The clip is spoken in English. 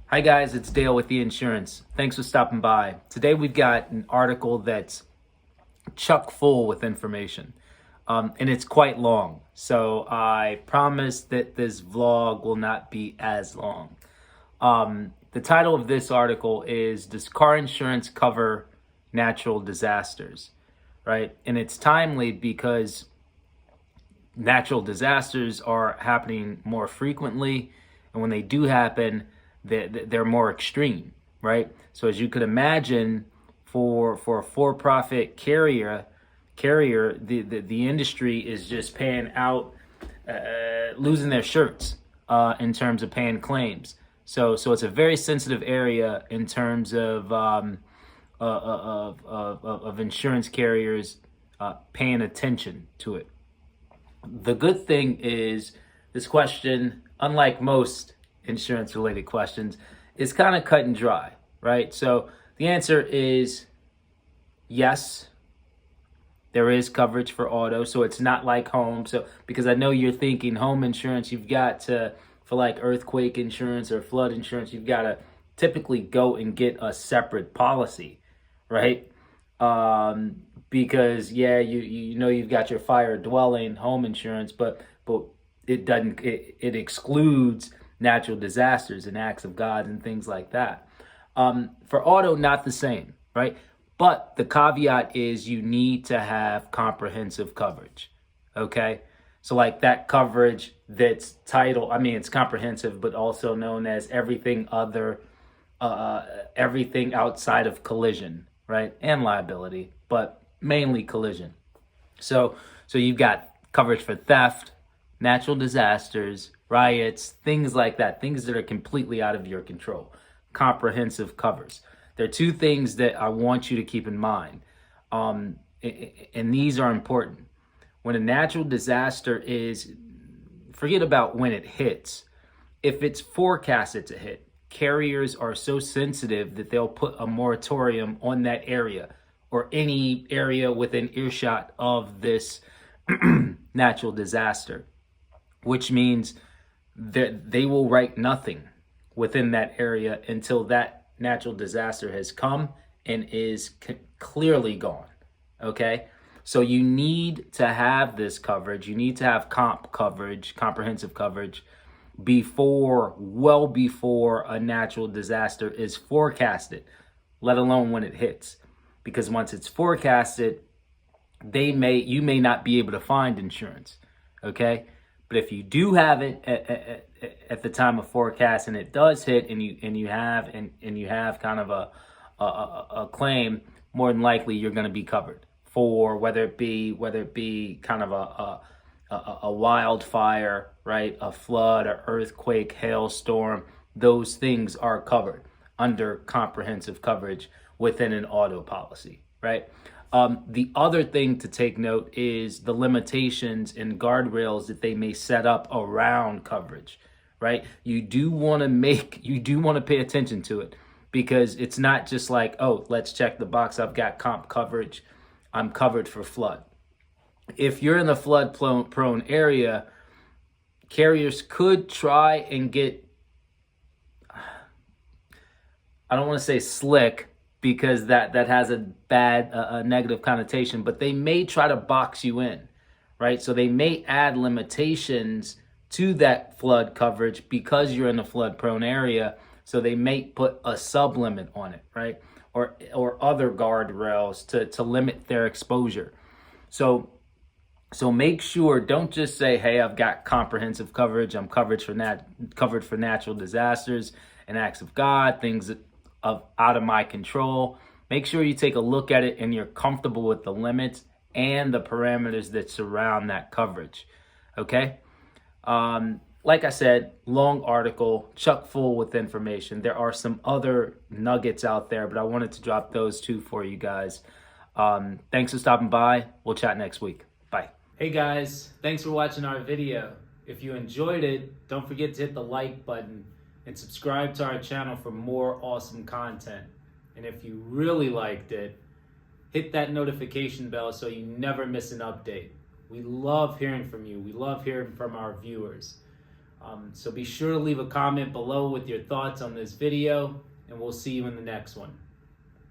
Hi guys, it's Dale with the insurance. Thanks for stopping by. Today we've got an article that's chock full with information, and it's quite long. So I promise that this vlog will not be as long. The title of this article is "Does Car Insurance Cover Natural Disasters?" Right, and it's timely because natural disasters are happening more frequently, and when they do happen, they're more extreme, right? So as you could imagine, for a for-profit carrier, the industry is just paying out, losing their shirts in terms of paying claims. So it's a very sensitive area in terms of insurance carriers paying attention to it. The good thing is this question, unlike most insurance related questions, is kind of cut and dry, right? So the answer is yes, there is coverage for auto. So it's not like home. So because I know you're thinking home insurance, you've got to, for like earthquake insurance or flood insurance, you've got to typically go and get a separate policy, right? Because you know you've got your fire dwelling home insurance, but it excludes natural disasters and acts of God and things like that. For auto, not the same, right? But the caveat is you need to have comprehensive coverage. Okay, so like that coverage that's titled, I mean, it's comprehensive, but also known as everything outside of collision, right, and liability, but mainly collision. So you've got coverage for theft, natural disasters, riots, things like that, things that are completely out of your control. Comprehensive covers. There are two things that I want you to keep in mind, and these are important. When a natural disaster is, forget about when it hits. If it's forecasted to hit, carriers are so sensitive that they'll put a moratorium on that area or any area within earshot of this natural disaster, which means that they will write nothing within that area until that natural disaster has come and is clearly gone. Okay? So you need to have this coverage. You need to have comprehensive coverage well before a natural disaster is forecasted, let alone when it hits. Because once it's forecasted, you may not be able to find insurance, okay? But if you do have it at the time of forecast and it does hit, and you have kind of a claim, more than likely you're going to be covered for whether it be kind of a wildfire, right, a flood, an earthquake, hailstorm. Those things are covered under comprehensive coverage within an auto policy, right? The other thing to take note is the limitations and guardrails that they may set up around coverage, right? You do want to pay attention to it, because it's not just like, oh, let's check the box, I've got comp coverage, I'm covered for flood. If you're in the flood prone area, carriers could try and get, I don't want to say slick, because that has a bad, negative connotation, but they may try to box you in, right? So they may add limitations to that flood coverage because you're in a flood prone area. So they may put a sublimit on it, right? Or other guardrails to limit their exposure. So make sure, don't just say, hey, I've got comprehensive coverage, I'm covered for natural disasters and acts of God, things that out of my control. Make sure you take a look at it and you're comfortable with the limits and the parameters that surround that coverage. Okay? Like I said, long article, chock full with information. There are some other nuggets out there, but I wanted to drop those two for you guys. Thanks for stopping by. We'll chat next week. Bye. Hey guys, thanks for watching our video. If you enjoyed it, don't forget to hit the like button and subscribe to our channel for more awesome content. And if you really liked it, hit that notification bell so you never miss an update. We love hearing from you. We love hearing from our viewers. So be sure to leave a comment below with your thoughts on this video, and we'll see you in the next one.